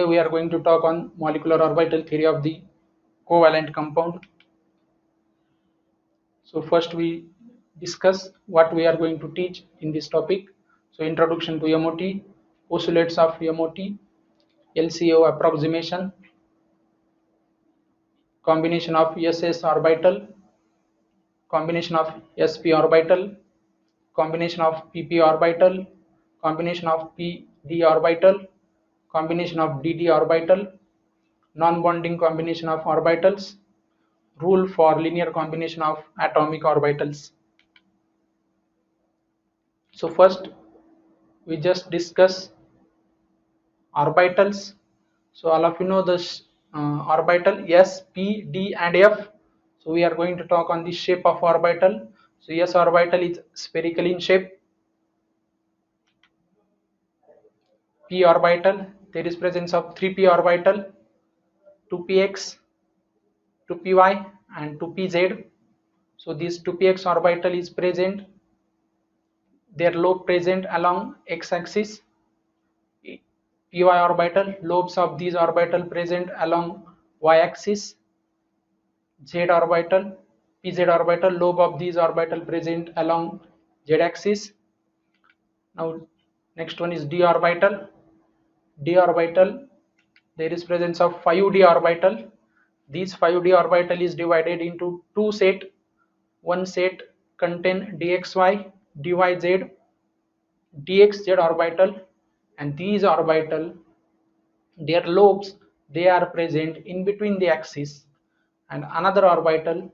Today we are going to talk on molecular orbital theory of the covalent compound. So first we discuss what we are going to teach in this topic. So introduction to MOT, postulates of MOT, LCO approximation, combination of SS orbital, combination of sp orbital, combination of pp orbital, combination of pd orbital, combination of dd orbital, non-bonding combination of orbitals, rule for linear combination of atomic orbitals. So first we just discuss orbitals. So all of you know this orbital s, p, d and f. So we are going to talk on the shape of orbital. So s orbital is spherical in shape. P orbital, there is presence of 3p orbital, 2px, 2py and 2pz. So this 2px orbital is present, their lobe present along x-axis. Py orbital, lobes of these orbital present along y-axis. Z orbital, pz orbital, lobe of these orbital present along z-axis. Now next one is d orbital. D orbital, there is presence of 5d orbital. These 5d orbital is divided into two set. One set contain dxy, dyz, dxz orbital, and these orbital, their lobes, they are present in between the axis, and another orbital,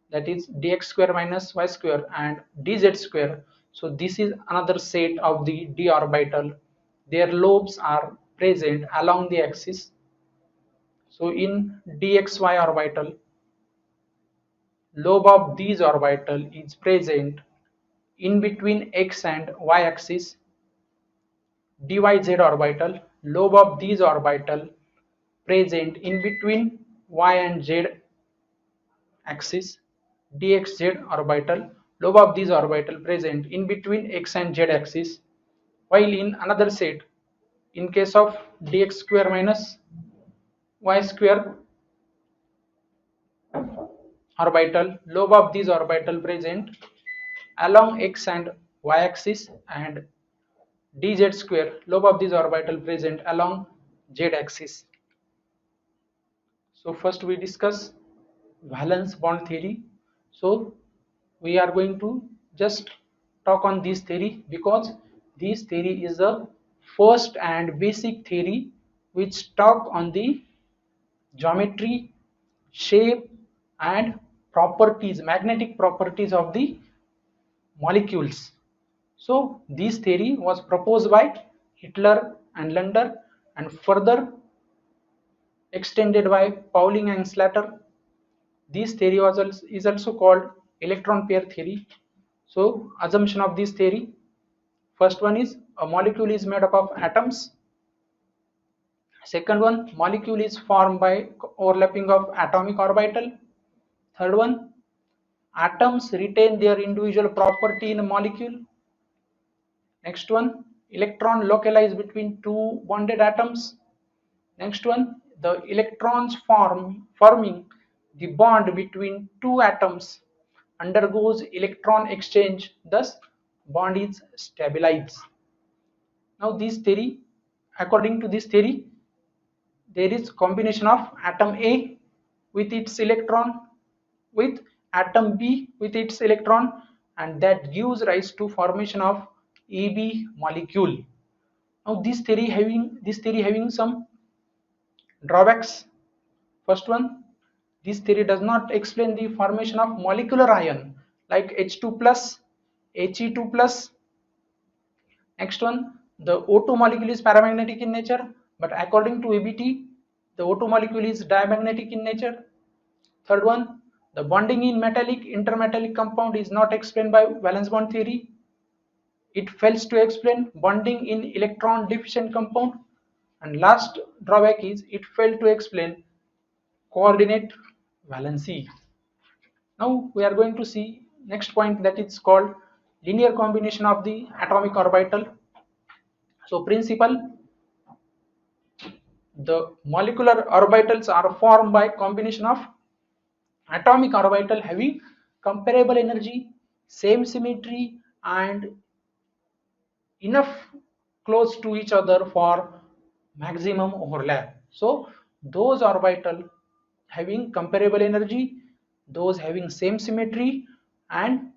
that is dx square minus y square and dz square. So this is another set of the d orbital, their lobes are present along the axis. So in dxy orbital, lobe of these orbital is present in between x and y axis. Dyz orbital, lobe of these orbital present in between y and z axis. Dxz orbital, lobe of these orbital present in between x and z axis. While in another set, in case of dx square minus y square orbital, lobe of these orbital present along x and y axis, and dz square, lobe of these orbital present along z axis. So first we discuss valence bond theory. So we are going to just talk on this theory because this theory is the first and basic theory which talk on the geometry, shape and properties, magnetic properties of the molecules. So this theory was proposed by Hitler and Lander and further extended by Pauling and Slater. This theory is also called electron pair theory. So assumption of this theory, first one is a molecule is made up of atoms. Second one, molecule is formed by overlapping of atomic orbital. Third one, atoms retain their individual property in a molecule. Next one, electron localize between two bonded atoms. Next one, the electrons forming the bond between two atoms undergoes electron exchange, thus bond is stabilized. Now this theory, according to this theory, there is combination of atom A with its electron with atom B with its electron, and that gives rise to formation of AB molecule. Now this theory having some drawbacks. First one, this theory does not explain the formation of molecular ion like H2 plus, He2 plus. Next one, the O2 molecule is paramagnetic in nature, but according to ABT, the O2 molecule is diamagnetic in nature. Third one, the bonding in metallic intermetallic compound is not explained by valence bond theory. It fails to explain bonding in electron deficient compound. And last drawback is it failed to explain coordinate valency. Now we are going to see next point, that is called linear combination of the atomic orbital. So principle, the molecular orbitals are formed by combination of atomic orbital having comparable energy, same symmetry, and enough close to each other for maximum overlap. So those orbital having comparable energy, those having same symmetry, and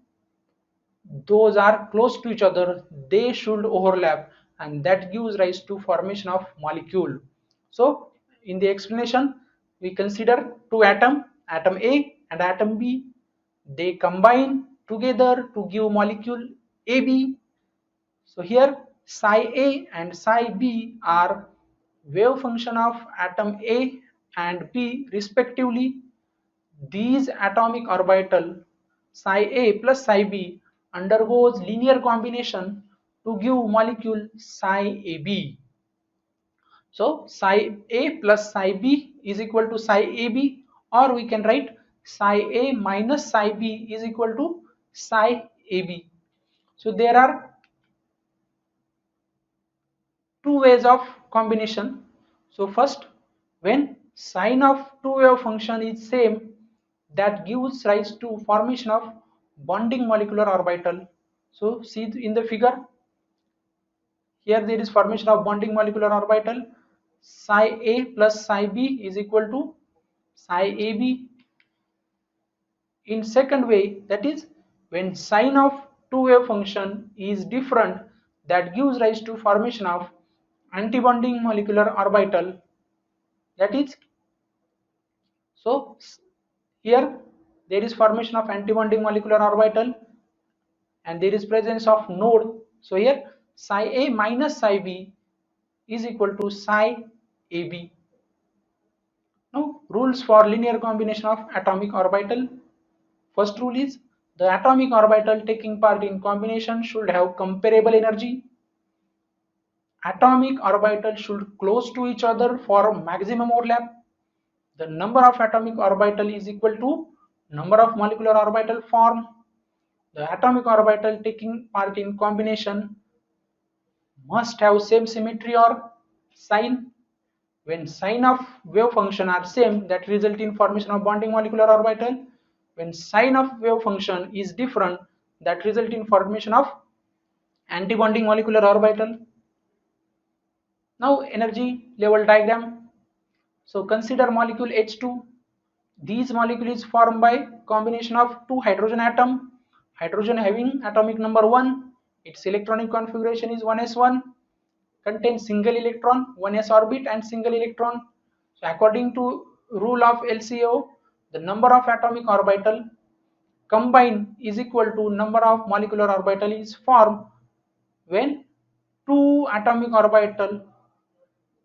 those are close to each other, they should overlap, and that gives rise to formation of molecule. So in the explanation we consider two atom A and atom B. They combine together to give molecule AB. So here psi A and psi B are wave function of atom A and B respectively. These atomic orbital psi A plus psi B undergoes linear combination to give molecule psi AB. So psi A plus psi B is equal to psi AB, or we can write psi A minus psi B is equal to psi AB. So there are two ways of combination. So first, when sign of two wave function is same, that gives rise to formation of bonding molecular orbital. So see in the figure, here there is formation of bonding molecular orbital. Psi A plus psi B is equal to psi AB. In second way, that is when sign of two wave function is different, that gives rise to formation of antibonding molecular orbital. That is, so here there is formation of antibonding molecular orbital and there is presence of node. So here psi A minus psi B is equal to psi AB. Now rules for linear combination of atomic orbital. First rule is the atomic orbital taking part in combination should have comparable energy. Atomic orbitals should close to each other for maximum overlap. The number of atomic orbital is equal to number of molecular orbital formed. The atomic orbital taking part in combination must have same symmetry or sign. When sign of wave function are same, that result in formation of bonding molecular orbital. When sign of wave function is different, that result in formation of antibonding molecular orbital. Now energy level diagram. So consider molecule H2. These molecule is formed by combination of two hydrogen atom. Hydrogen having atomic number 1. Its electronic configuration is 1s1. Contains single electron, 1s orbit and single electron. So according to rule of LCO, the number of atomic orbital combined is equal to number of molecular orbital is formed when two atomic orbital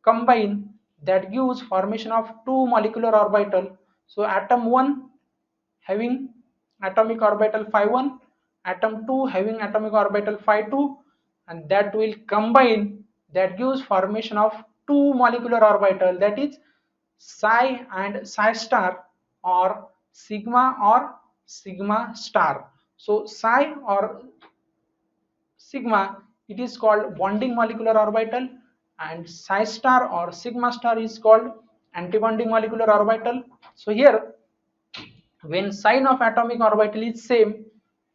combine, that gives formation of two molecular orbital. So atom 1 having atomic orbital phi 1, atom 2 having atomic orbital phi 2, and that will combine, that gives formation of two molecular orbital, that is psi and psi star, or sigma star. So psi or sigma, it is called bonding molecular orbital, and psi star or sigma star is called antibonding molecular orbital. So here when sign of atomic orbital is same,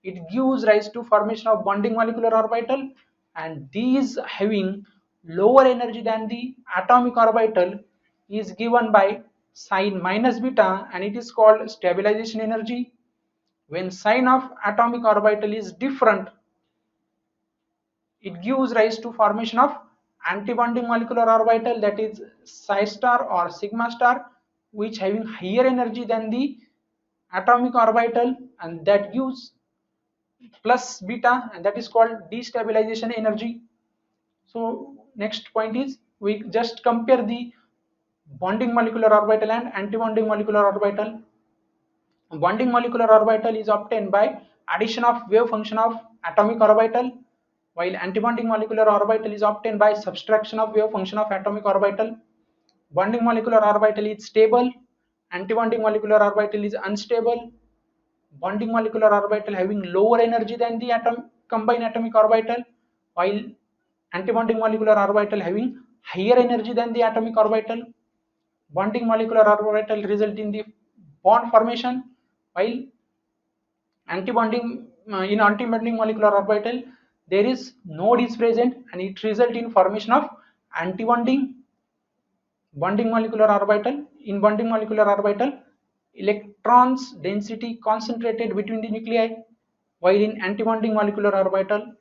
it gives rise to formation of bonding molecular orbital, and these having lower energy than the atomic orbital is given by sign minus beta, and it is called stabilization energy. When sign of atomic orbital is different, it gives rise to formation of antibonding molecular orbital, that is psi star or sigma star, which having higher energy than the atomic orbital, and that gives plus beta, and that is called destabilization energy. So next point is we just compare the bonding molecular orbital and antibonding molecular orbital. Bonding molecular orbital is obtained by addition of wave function of atomic orbital, while antibonding molecular orbital is obtained by subtraction of wave function of atomic orbital. Bonding molecular orbital is stable, antibonding molecular orbital is unstable. Bonding molecular orbital having lower energy than the combined atomic orbital, while antibonding molecular orbital having higher energy than the atomic orbital. Bonding molecular orbital result in the bond formation, while antibonding in antibonding molecular orbital there is node is present and it result in formation of antibonding bonding molecular orbital. In bonding molecular orbital, electrons density concentrated between the nuclei, while in antibonding molecular orbital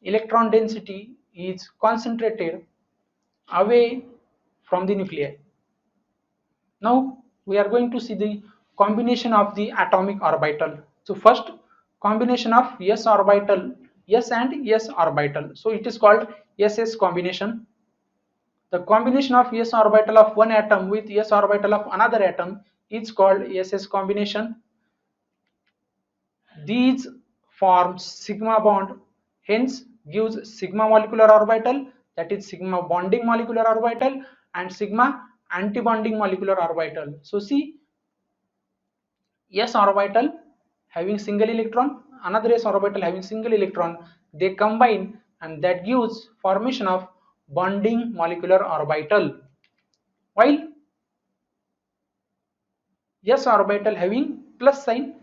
electron density is concentrated away from the nuclei. Now we are going to see the combination of the atomic orbital. So first, combination of s orbital, s and s orbital. So it is called ss combination. The combination of s orbital of one atom with s orbital of another atom is called ss combination. These form sigma bond, hence gives sigma molecular orbital, that is sigma bonding molecular orbital, and sigma antibonding molecular orbital. So see, s orbital having single electron, another s orbital having single electron, they combine and that gives formation of bonding molecular orbital, while s orbital having plus sign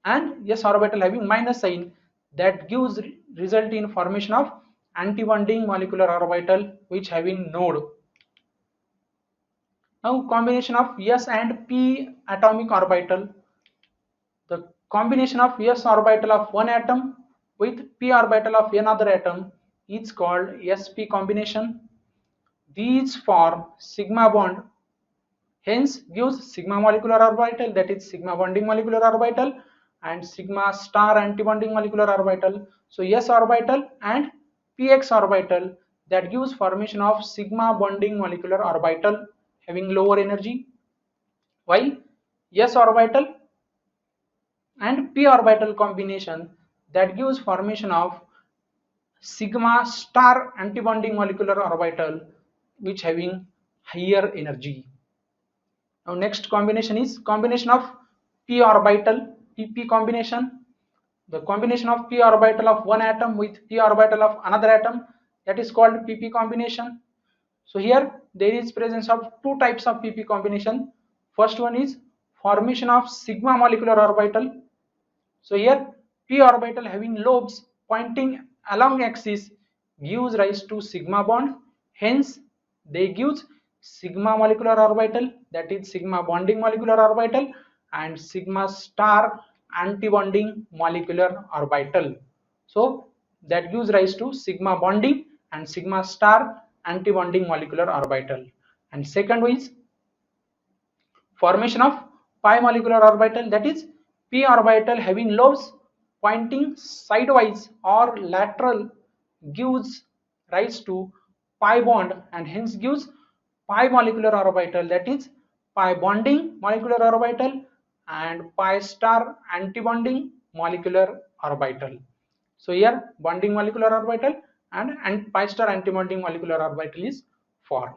and s orbital having minus sign, that gives result in formation of antibonding molecular orbital which having node. Now combination of s and p atomic orbital. The combination of s orbital of one atom with p orbital of another atom is called sp combination. These form sigma bond, hence gives sigma molecular orbital, that is sigma bonding molecular orbital, and sigma star antibonding molecular orbital. So s orbital and px orbital, that gives formation of sigma bonding molecular orbital having lower energy, while s orbital and p orbital combination, that gives formation of sigma star antibonding molecular orbital which having higher energy. Now next combination is combination of p orbital, pp combination. The combination of p orbital of one atom with p orbital of another atom, that is called pp combination. So here there is presence of two types of pp combination. First one is formation of sigma molecular orbital. So here p orbital having lobes pointing along axis gives rise to sigma bond, hence they gives sigma molecular orbital, that is sigma bonding molecular orbital, and sigma star antibonding molecular orbital. So that gives rise to sigma bonding and sigma star antibonding molecular orbital. And second is formation of pi molecular orbital, that is p orbital having lobes pointing sidewise or lateral gives rise to pi bond and hence gives pi molecular orbital, that is pi bonding molecular orbital and pi star antibonding molecular orbital. So here bonding molecular orbital and pi star antibonding molecular orbital is formed.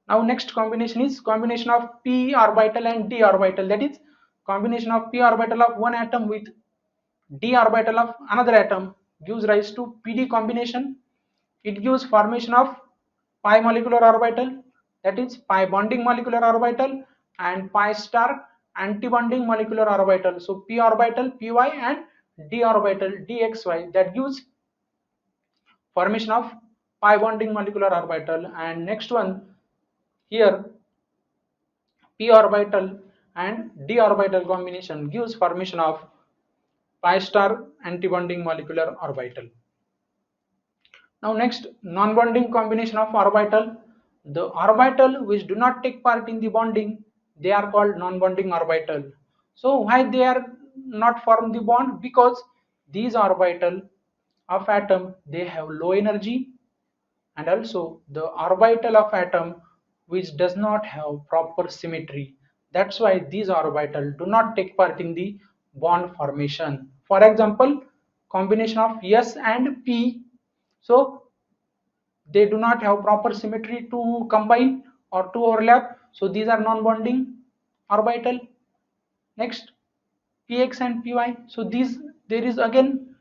Now next combination is combination of p orbital and d orbital, that is combination of p orbital of one atom with d orbital of another atom gives rise to pd combination. It gives formation of pi molecular orbital, that is pi bonding molecular orbital and pi star antibonding molecular orbital. So p orbital py and d orbital dxy, that gives formation of pi bonding molecular orbital. And next one here p orbital and d orbital combination gives formation of pi star antibonding molecular orbital. Now next, non-bonding combination of orbital. The orbital which do not take part in the bonding, they are called non-bonding orbital. So why they are not form the bond? Because these orbital of atom, they have low energy, and also the orbital of atom which does not have proper symmetry. That's why these orbital do not take part in the bond formation. For example, combination of s and p, so they do not have proper symmetry to combine or to overlap, so these are non-bonding orbital. Next, px and py, so these there is again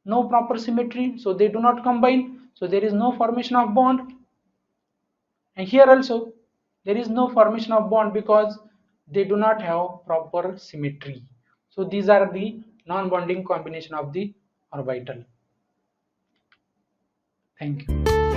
no proper symmetry, so they do not combine, so there is no formation of bond. And here also there is no formation of bond because they do not have proper symmetry. So these are the non-bonding combination of the orbital. Thank you.